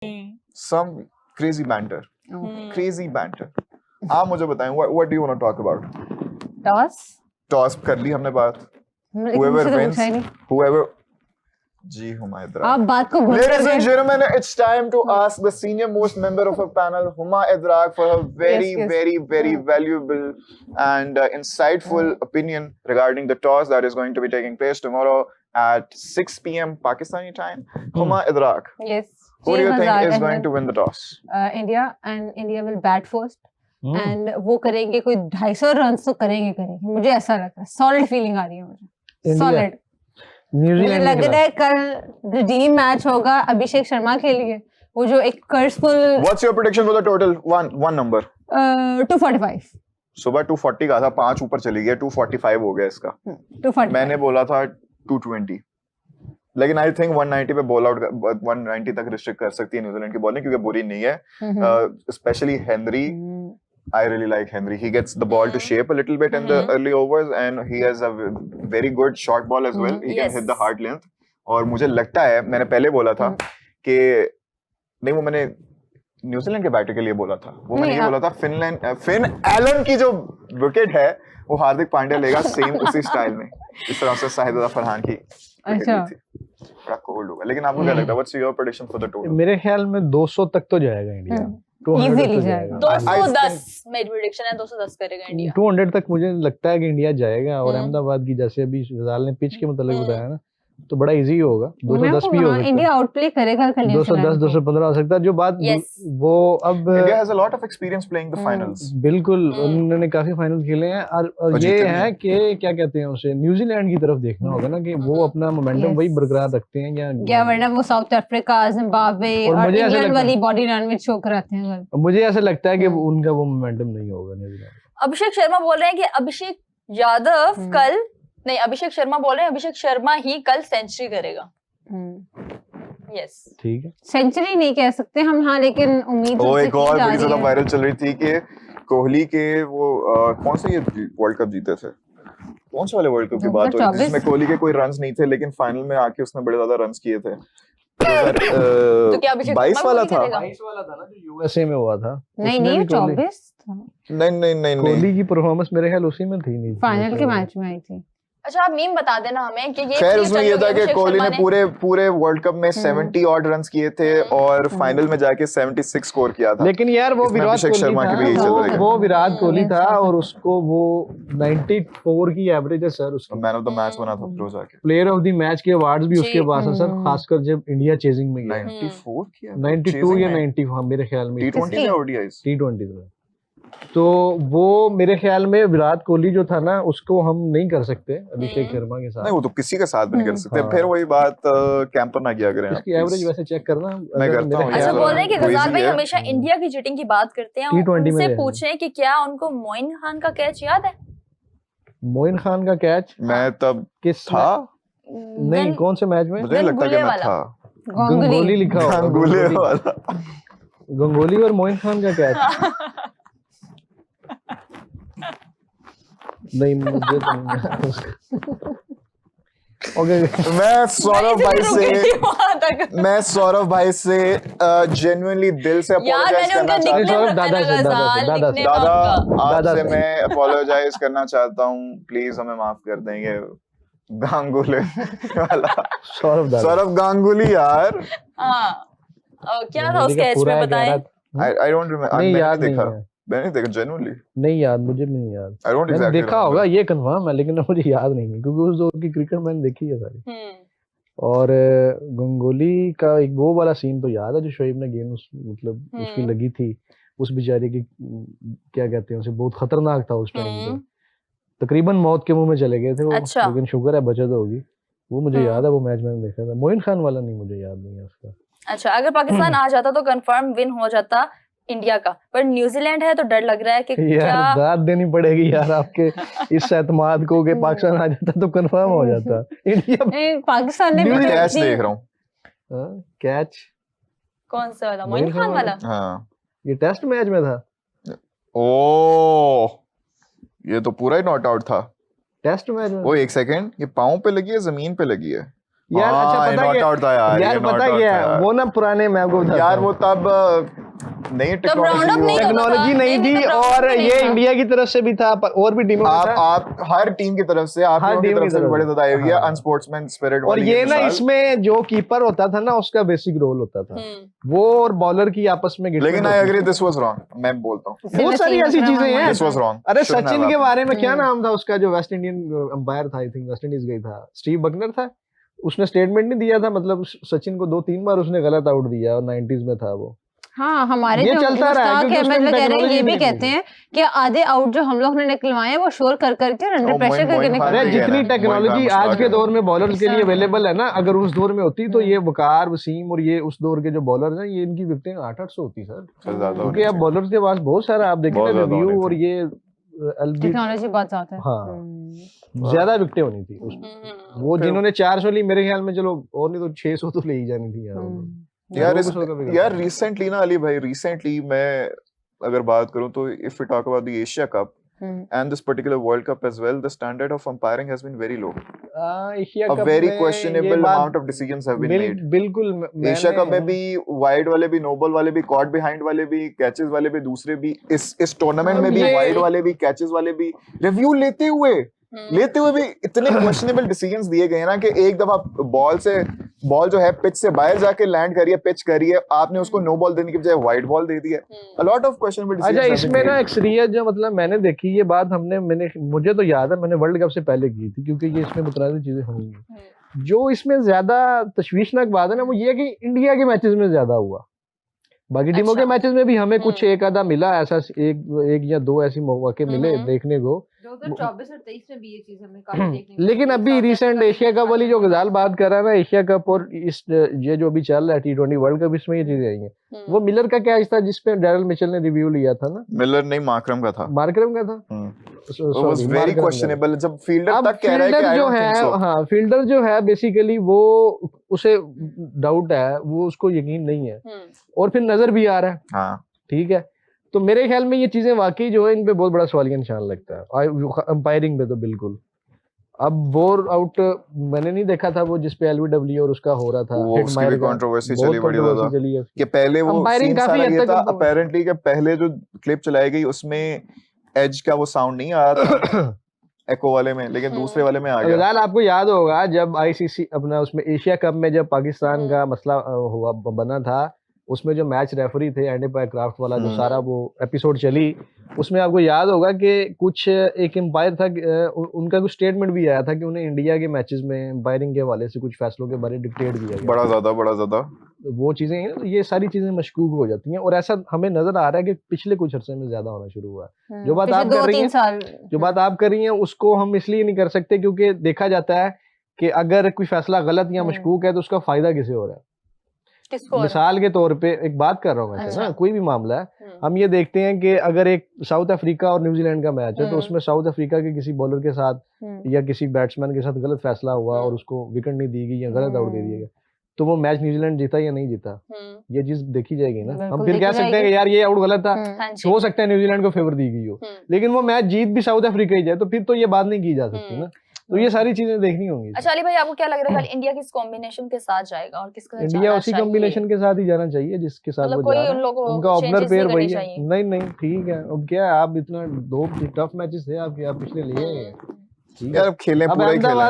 some crazy banter. Crazy banter. आप मुझे बताएं, what do you want to talk about? Toss कर ली हमने बात. Whoever wins, whoever. जी हुमा इदराक. आप बात को Ladies and gentlemen, it's time to ask the senior most member of our panel, Huma Idrak, for her very valuable and insightful opinion regarding the toss that is going to be taking place tomorrow at 6 p.m. Pakistani time. Huma Idrak. Yes. Who do you think is going to win the toss? India, and India will bat first. And वो करेंगे कोई 250 run तो करेंगे. मुझे ऐसा लगता है. Solid feeling आ रही है मुझे. Solid. मुझे लग रहा है कल रिडीम मैच होगा अभिषेक शर्मा के लिए. वो जो एक कर्सफुल. What's your prediction for the total? One number. 245. सुबह 240 का था, 5 ऊपर चली गया, 245 हो गया इसका. 245. मैंने बोला था 220. लेकिन आई थिंक 190 पे बॉल आउट 190 तक रिस्ट्रिक्ट कर सकती है न्यूजीलैंड की बॉलिंग, क्योंकि बुरी नहीं है. Specially Henry. I really like Henry. He gets the ball to shape a little bit in the early overs, and he has a very good short ball as well. He can hit the hard length. और मुझे लगता है, मैंने पहले बोला था कि नहीं, वो मैंने न्यूजीलैंड के बैटर के लिए बोला था. वो मैंने ये बोला था फिन एलन की जो विकेट है वो हार्दिक पांड्या लेगा सेम उसी स्टाइल में, इस तरह से शाहिद फरहान की. अच्छा. बड़ा कोल्ड होगा. लेकिन आपको क्या लगता है? What's your prediction for the total? मेरे ख्याल में 200 तक तो जाएगा इंडिया. 200 जाएगा. 210 मेरी प्रेडिक्शन है. 210 करेगा इंडिया. 200 तक मुझे लगता है कि इंडिया जाएगा. और अहमदाबाद की, जैसे अभी रजाल ने पिच के मतलब बताया ना, तो बड़ा इजी होगा. 210 भी हो सकता है. इंडिया आउटप्ले करेगा कल. 210 215 हो सकता है. जो बात वो अब India has a lot of experience playing the finals. बिल्कुल. उन्होंने काफी फाइनल खेले हैं. और ये है कि क्या कहते हैं उसे, न्यूजीलैंड की तरफ देखना होगा ना कि वो अपना मोमेंटम वही बरकरार रखते हैं या वरना वो साउथ अफ्रीका, जिम्बाब्वे और इंग्लैंड वाली बॉडी रन में चोक रहते हैं. मुझे ऐसा लगता है कि उनका वो मोमेंटम नहीं होगा न्यूजीलैंड. अभिषेक शर्मा बोल रहे हैं कि अभिषेक यादव कल नहीं, अभिषेक शर्मा बोल रहे हैं अभिषेक शर्मा ही कल सेंचुरी करेगा. यस, ठीक है. सेंचुरी नहीं कह सकते हम, हाँ, लेकिन उम्मीद. एक और बड़ी ज्यादा वायरल चल रही थी कि कोहली के वो कौन से ये वर्ल्ड कप जीते थे, कौन से वाले वर्ल्ड कप की बात हो रही है जिसमें कोहली के कोई रन्स नहीं थे, लेकिन फाइनल में आके उसने बड़े ज्यादा रन्स किए थे. तो क्या अभिषेक 22 वाला था? 22 वाला था ना, जो यूएसए में हुआ था. नहीं 24 था. नहीं कोहली की परफॉर्मेंस मेरे ख्याल उसी में थी. नहीं, फाइनल के मैच में आई थी. अच्छा, आप मीम बता देना हमें कि ये खैर उसमें ये था कि कोहली ने पूरे वर्ल्ड कप में 70 ऑड रन्स किए थे और फाइनल में जाके 76 स्कोर किया था. लेकिन यार वो विराट कोहली था और उसको वो 94 की एवरेज है सर. उसका मैन ऑफ द मैच बना था फिर जाके. प्लेयर ऑफ द मैच के अवार्ड्स भी उसके पास है सर, खासकर जब इंडिया चेजिंग में गया. 94 किया, 92 या 90, हाँ मेरे ख्याल में. T20 या ODIs? T20 में. तो वो मेरे ख्याल में विराट कोहली जो था ना, उसको हम नहीं कर सकते अभिषेक शर्मा के साथ. नहीं, वो तो किसी के साथ भी नहीं कर सकते. फिर वही बात, कैंपर ना किया करें. इसकी एवरेज वैसे चेक करना. मैं करता हूं. अच्छा, बोल रहे हैं कि गजाल भाई हमेशा इंडिया की चीटिंग की बात करते हैं. उनसे पूछें कि क्या उनको मोइन खान का कैच याद है? मोइन खान का कैच मैं तब किस था नहीं, कौन से मैच में? मुझे लगता है कि मैं था. गंगोली लिखा हुआ. गंगोली वाला. गंगोली और मोइन खान का कैच. नहीं, मुझे तो नहीं. ओके, मैं सौरभ भाई से जेन्युइनली दिल से अपोलोजाइज करना चाहता हूँ. दादा से मैं अपोलोजाइज करना चाहता हूँ. प्लीज हमें माफ कर देंगे. गांगुली वाला सौरभ गांगुली यार. क्या था उस कैच में, बताएं. I don't remember. मैंने देखा जेन्युइनली नहीं याद. मुझे भी नहीं याद. मैंने देखा होगा ये कंफर्म है, लेकिन मुझे याद नहीं है क्योंकि उस दौर की क्रिकेट मैंने देखी है सारी. और गंगोली का एक वो वाला सीन तो याद है जो शोएब ने गेंद मतलब उसकी लगी थी. उस बेचारे की क्या कहते हैं उसे, बहुत खतरनाक था उस टाइम पे. तकरीबन मौत के मुंह में चले गए थे वो. लेकिन शुक्र है बचत होगी. वो मुझे याद है, वो मैच मैंने देखा था. मोइन खान वाला नहीं, मुझे याद नहीं है उसका. अच्छा, अगर पाकिस्तान आ जाता तो कंफर्म विन हो जाता इंडिया का, पर न्यूजीलैंड है तो डर लग रहा है कि क्या दाद देनी पड़ेगी यार आपके इस एतमाद को कि पाकिस्तान आ जाता तो कंफर्म हो जाता. इंडिया पाकिस्तान ने कैच देख रहा हूँ. कैच कौन सा वाला? मोइन खान वाला. हाँ, ये टेस्ट मैच में था. ओ, ये तो पूरा ही नॉट आउट था टेस्ट मैच में. वो एक सेकंड, ये पाँव पे लगी है जमीन पे लगी है? यार अच्छा पता नॉट क्या आउट था यार, यार ये not पता out क्या था है यार। वो ना पुराने मैं आपको बताता यार हूँ। वो तब नई round up नहीं होता टेक्नोलॉजी था, नहीं ये भी थी तो round up और भी नहीं ये था। इंडिया की तरफ से भी था और भी टीमों में था। आप हर टीम की तरफ से, आप हर लोगों की टीम तरफ की से भी तरफ बड़े से, ज्यादा आई हुई है हाँ। अनस्पोर्ट्समैन स्पिरिट और वाली ये ये ना मिसाल। इसमें जो कीपर होता था ना उसका बेसिक रोल होता था, वो और बॉलर की आपस में गिटपिट लेकिन आई होती एग्री थी। दिस वाज रॉन्ग, मैं बोलता हूँ बहुत सारी ऐसी चीजें हैं। This was wrong. अरे सचिन के बारे में क्या नाम था उसका जो वेस्ट इंडियन अंपायर था, आई थिंक वेस्ट इंडीज गई था, स्टीव बकनर था, उसने स्टेटमेंट नहीं दिया था, मतलब सचिन को 2-3 बार उसने गलत आउट दिया और 90s में था वो। हाँ हमारे ये जो चलता रहा है मुश्ताक क्योंकि उस अहमद टाइम वगैरह टेक्नोलॉजी ये भी नहीं कहते थी। हैं कि आधे आउट जो हम लोग ने निकलवाए हैं वो शोर कर करके और अंडर ओ, प्रेशर करके मोइन खान अरे भी निकलवाए कह रहा जितनी है, टेक्नोलॉजी मोइन आज खान के दौर में बॉलर्स के लिए ऐसा- अवेलेबल है ना, अगर उस दौर में होती तो हम्म। ये वकार वसीम और ये उस दौर के जो बॉलर्स हैं ये इनकी विकेटें 800 होती सर, से ज्यादा क्योंकि अब बॉलर्स के पास बहुत सारा आप देखें ना बहुत ज्यादा रिव्यू होनी और थी। ये एलबी टेक्नोलॉजी बहुत ज्यादा है। हाँ ज्यादा विकेटें होनी थी उसमें। वो फिर- जिन्होंने 400 ली मेरे ख्याल में चलो और नहीं तो 600 तो ले ही जानी थी यार। यार 200 का भी यार करता। रिसेंटली ना अली भाई, रिसेंटली मैं अगर बात करूं तो if we talk about the Asia cup and this particular World Cup as well, the standard of umpiring has been very low. Asia A cup very में ये questionable बात amount of decisions have been made. बिल्कुल Asia cup में मैंने भी wide वाले भी, no ball वाले भी, कॉट बिहाइंड वाले भी, कैचेस वाले भी, दूसरे भी, इस टूर्नामेंट में भी ये- वाइड वाले भी, कैचेस वाले भी, रिव्यू लेते हुए भी इतने क्वेश्चनेबल डिसीजंस दिए गए ना कि एक दफा बॉल जो है पिच से बाहर जाके लैंड करिए, पिच करिए, आपने उसको नो बॉल देने की बजाय वाइड बॉल दे दिया। अ लॉट ऑफ क्वेश्चनेबल अच्छा डिसीजंस इसमें ना अक्सरियत जो मतलब मैंने देखी ये बात मैंने मुझे तो याद है मैंने वर्ल्ड कप से पहले की थी क्योंकि ये इसमें मुतनाज़िर चीजें होंगी। जो इसमें ज्यादा तशवीशनाक बात है ना वो ये है कि इंडिया के मैचेस में ज्यादा हुआ, बाकी टीमों के अच्छा। मैचेस में भी हमें कुछ एक आधा मिला, ऐसा एक या दो ऐसे मौके मिले देखने को। 2024 और 23 में भी ये चीज हमें काफी देखने को लेकिन मिली। अभी साउथ रिसेंट अफ्रीका एशिया के कप वाली जो पाकिस्तान गजाल बात कर रहा है ना, एशिया कप और इस ये जो अभी चल रहा है T20 वर्ल्ड कप, इसमें ये चीजें आई हैं। वो मिलर का कैच था जिसपे डैरल मिचेल ने रिव्यू लिया था ना, मिलर नहीं मार्करम का था। मार्करम का था। It was very questionable जब फील्डर अब तक कह रहा है कि फील्डर I जो don't है think so. हाँ फील्डर जो है बेसिकली वो उसे डाउट है, वो उसको यकीन नहीं है और फिर नजर भी आ रहा है, हाँ ठीक है। तो मेरे ख्याल में ये चीजें वाकई जो है इन पे बहुत बड़ा सवालिया निशान लगता है अंपायरिंग पे तो बिल्कुल। अब बोर आउट मैंने नहीं देखा था वो जिसपे एलबीडब्ल्यू और उसका हो रहा था, वो हिट उसकी मार भी का, कंट्रोवर्सी बहुत चली बड़ी controversy ज्यादा चली है कि पहले वो Umpiring सीन काफी सारा हद ये तक था controversial। अपेरेंटली कि पहले जो क्लिप चलाई गई उसमें एज का वो साउंड नहीं आ रहा था एको वाले में, लेकिन दूसरे वाले में आ गया। फिलहाल आपको याद होगा जब आईसीसी अपना उसमें एशिया कप में जब पाकिस्तान का मसला हुआ बना था, उसमें जो मैच रेफरी थे एंडी क्राफ्ट वाला जो सारा वो एपिसोड चली, उसमें आपको याद होगा कि कुछ एक एम्पायर था उनका कुछ स्टेटमेंट भी आया था कि उन्हें इंडिया के मैचेस में एम्पायरिंग के हवाले से कुछ फैसलों के बारे में डिक्टेट किया गया। बड़ा ज्यादा वो चीजें हैं, तो ये सारी चीजें मशकूक हो जाती हैं और ऐसा हमें नजर आ रहा है कि पिछले कुछ अरसे में ज्यादा होना शुरू हुआ है। जो बात आप कर रही हैं, जो बात आप कर रही हैं उसको हम इसलिए नहीं कर सकते क्योंकि देखा जाता है कि अगर कोई फैसला गलत या मशकूक है तो उसका फायदा किसे हो रहा है। मिसाल के तौर पे एक बात कर रहा हूँ ऐसे ना, कोई भी मामला है, हम ये देखते हैं कि अगर एक साउथ अफ्रीका और न्यूजीलैंड का मैच है तो उसमें साउथ अफ्रीका के किसी बॉलर के साथ या किसी बैट्समैन के साथ गलत फैसला हुआ और उसको विकेट नहीं दी गई या गलत आउट दे दिया गया, तो वो मैच न्यूजीलैंड जीता या नहीं जीता, ये चीज देखी जाएगी ना। हम फिर कह सकते हैं कि यार ये आउट गलत था, हो सकता है न्यूजीलैंड को फेवर दी गई हो, लेकिन वो मैच जीत भी साउथ अफ्रीका ही जाए तो फिर तो ये बात नहीं की जा सकती ना। तो ये सारी चीजें देखनी होंगी। अच्छा अली भाई आपको क्या लग रहा है इंडिया किस कॉम्बिनेशन के साथ जाएगा और किसके साथ इंडिया उसी कॉम्बिनेशन के साथ ही जाना चाहिए जिसके साथ वो जा रहा है, उनका ओपनर पेयर वही है। नहीं ठीक है, अब क्या है, आप इतना दो टफ मैचेस थे आपके, आप पिछले लिए यार खेलें पूरा ही खेलें।